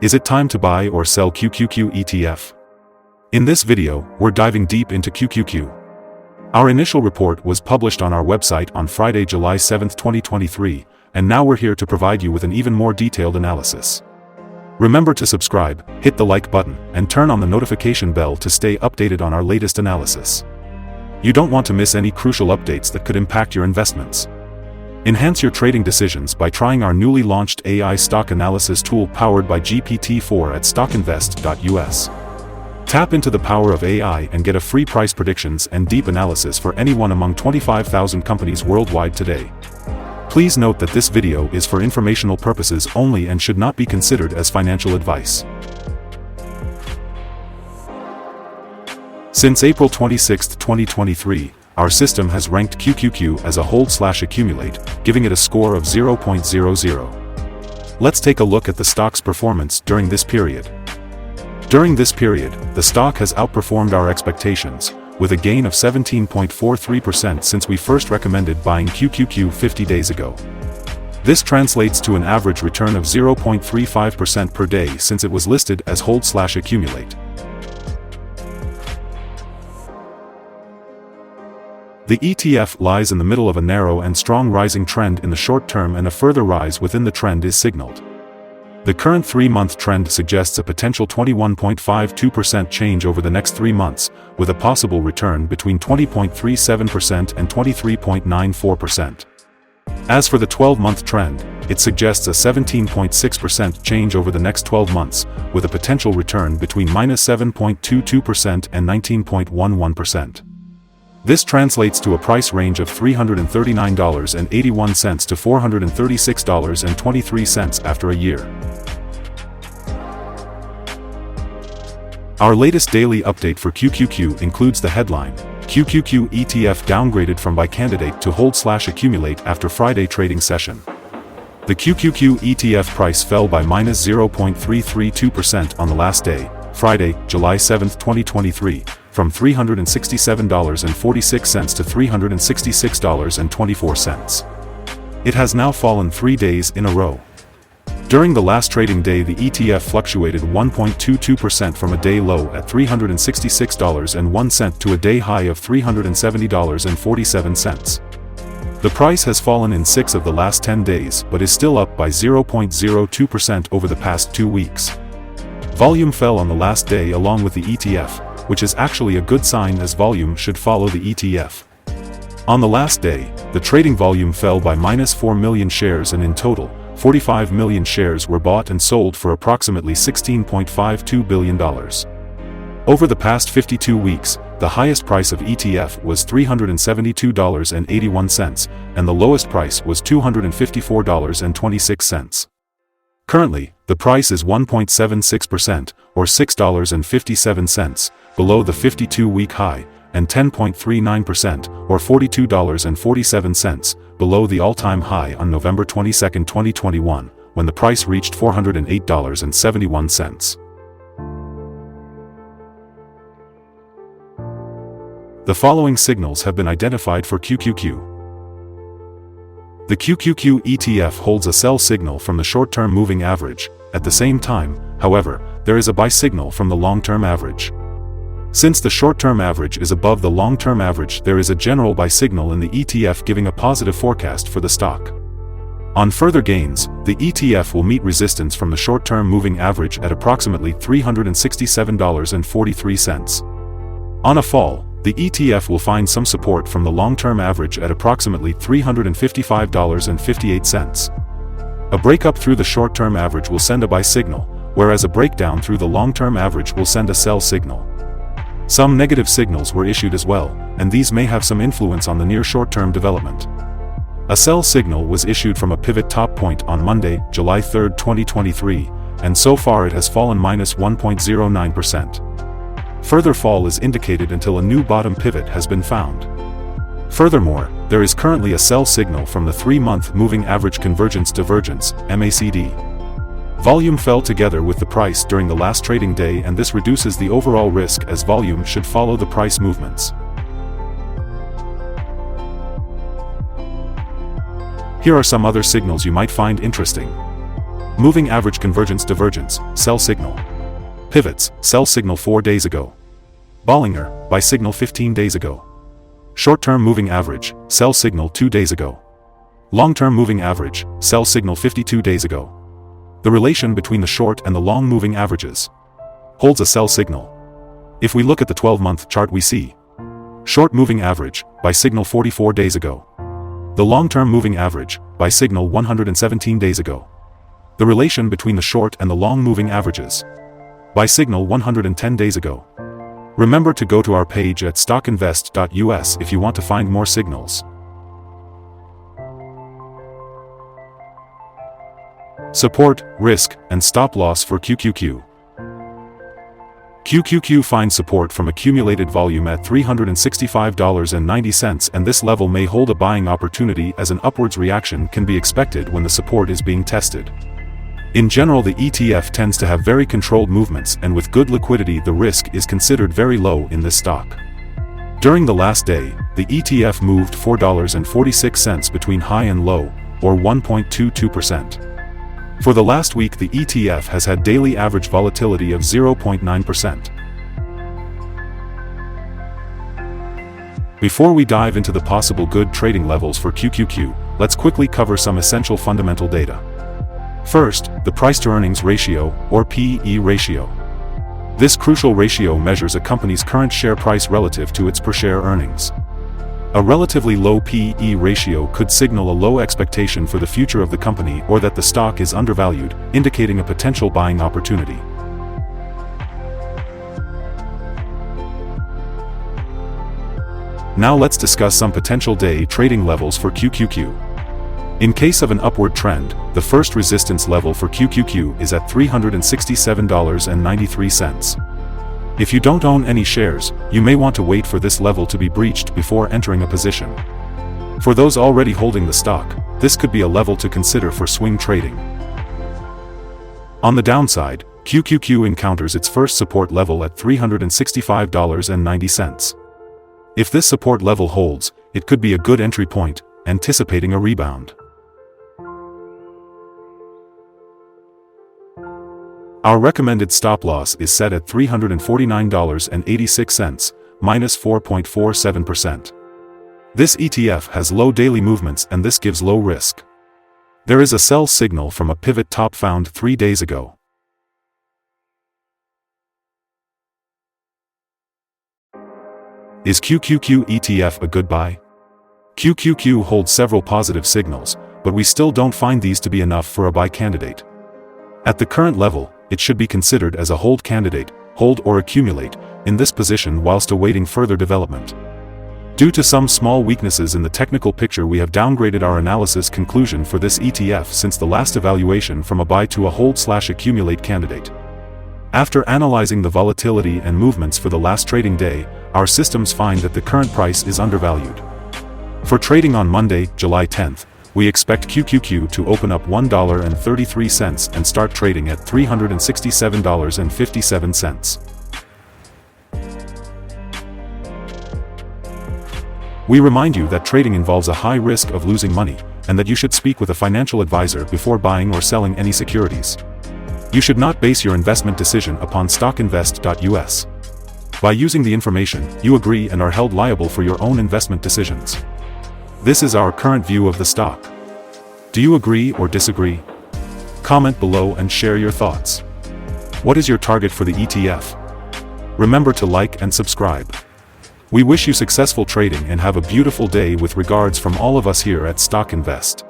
Is it time to buy or sell QQQ ETF? In this video, we're diving deep into QQQ. Our initial report was published on our website on Friday, July 7, 2023, and now we're here to provide you with an even more detailed analysis. Remember to subscribe, hit the like button, and turn on the notification bell to stay updated on our latest analysis. You don't want to miss any crucial updates that could impact your investments. Enhance your trading decisions by trying our newly launched AI stock analysis tool powered by GPT-4 at StockInvest.us. Tap into the power of AI and get a free price predictions and deep analysis for anyone among 25,000 companies worldwide today. Please note that this video is for informational purposes only and should not be considered as financial advice. Since April 26, 2023, our system has ranked QQQ as a hold/accumulate, giving it a score of 0.00. Let's take a look at the stock's performance during this period. During this period, the stock has outperformed our expectations, with a gain of 17.43% since we first recommended buying QQQ 50 days ago. This translates to an average return of 0.35% per day since it was listed as hold/accumulate. The ETF lies in the middle of a narrow and strong rising trend in the short term, and a further rise within the trend is signaled. The current 3-month trend suggests a potential 21.52% change over the next 3 months, with a possible return between 20.37% and 23.94%. As for the 12-month trend, it suggests a 17.6% change over the next 12 months, with a potential return between -7.22% and 19.11%. This translates to a price range of $339.81 to $436.23 after a year. Our latest daily update for QQQ includes the headline, QQQ ETF downgraded from buy candidate to hold/accumulate after Friday trading session. The QQQ ETF price fell by -0.332% on the last day, Friday, July 7, 2023, from $367.46 to $366.24. It has now fallen 3 days in a row. During the last trading day, the ETF fluctuated 1.22% from a day low at $366.01 to a day high of $370.47. The price has fallen in 6 of the last 10 days but is still up by 0.02% over the past 2 weeks. Volume fell on the last day along with the ETF, which is actually a good sign as volume should follow the ETF. On the last day, the trading volume fell by -4 million shares, and in total, 45 million shares were bought and sold for approximately $16.52 billion. Over the past 52 weeks, the highest price of ETF was $372.81, and the lowest price was $254.26. Currently, the price is 1.76%, or $6.57, below the 52-week high, and 10.39%, or $42.47, below the all-time high on November 22, 2021, when the price reached $408.71. The following signals have been identified for QQQ. The QQQ ETF holds a sell signal from the short-term moving average. At the same time, however, there is a buy signal from the long-term average. Since the short-term average is above the long-term average, there is a general buy signal in the ETF giving a positive forecast for the stock. On further gains, the ETF will meet resistance from the short-term moving average at approximately $367.43. On a fall, the ETF will find some support from the long-term average at approximately $355.58. A breakup through the short-term average will send a buy signal, whereas a breakdown through the long-term average will send a sell signal. Some negative signals were issued as well, and these may have some influence on the near short-term development. A sell signal was issued from a pivot top point on Monday, July 3, 2023, and so far it has fallen -1.09%. Further fall is indicated until a new bottom pivot has been found. Furthermore, there is currently a sell signal from the 3-month moving average convergence divergence, MACD. Volume fell together with the price during the last trading day, and this reduces the overall risk as volume should follow the price movements. Here are some other signals you might find interesting. Moving average convergence divergence, sell signal. Pivots, sell signal 4 days ago. Bollinger, buy signal 15 days ago. Short-term moving average, sell signal 2 days ago. Long-term moving average, sell signal 52 days ago. The relation between the short and the long moving averages holds a sell signal. If we look at the 12-month chart, we see short moving average, buy signal 44 days ago. The long-term moving average, buy signal 117 days ago. The relation between the short and the long moving averages, buy signal 110 days ago. Remember to go to our page at StockInvest.us if you want to find more signals. Support, risk, and stop loss for QQQ. QQQ finds support from accumulated volume at $365.90, and this level may hold a buying opportunity as an upwards reaction can be expected when the support is being tested. In general, the ETF tends to have very controlled movements, and with good liquidity the risk is considered very low in this stock. During the last day, the ETF moved $4.46 between high and low, or 1.22%. For the last week, the ETF has had daily average volatility of 0.9%. Before we dive into the possible good trading levels for QQQ, let's quickly cover some essential fundamental data. First, the price-to-earnings ratio, or PE ratio. This crucial ratio measures a company's current share price relative to its per-share earnings. A relatively low PE ratio could signal a low expectation for the future of the company or that the stock is undervalued, indicating a potential buying opportunity. Now let's discuss some potential day trading levels for QQQ. In case of an upward trend, the first resistance level for QQQ is at $367.93. If you don't own any shares, you may want to wait for this level to be breached before entering a position. For those already holding the stock, this could be a level to consider for swing trading. On the downside, QQQ encounters its first support level at $365.90. If this support level holds, it could be a good entry point, anticipating a rebound. Our recommended stop loss is set at $349.86, minus 4.47%. This ETF has low daily movements, and this gives low risk. There is a sell signal from a pivot top found 3 days ago. Is QQQ ETF a good buy? QQQ holds several positive signals, but we still don't find these to be enough for a buy candidate. At the current level, it should be considered as a hold candidate, hold or accumulate, in this position whilst awaiting further development. Due to some small weaknesses in the technical picture, we have downgraded our analysis conclusion for this ETF since the last evaluation from a buy to a hold/accumulate candidate. After analyzing the volatility and movements for the last trading day, our systems find that the current price is undervalued. For trading on Monday, July 10th, we expect QQQ to open up $1.33 and start trading at $367.57. We remind you that trading involves a high risk of losing money, and that you should speak with a financial advisor before buying or selling any securities. You should not base your investment decision upon StockInvest.us. By using the information, you agree and are held liable for your own investment decisions. This is our current view of the stock. Do you agree or disagree? Comment below and share your thoughts. What is your target for the ETF? Remember to like and subscribe. We wish you successful trading and have a beautiful day with regards from all of us here at Stock Invest.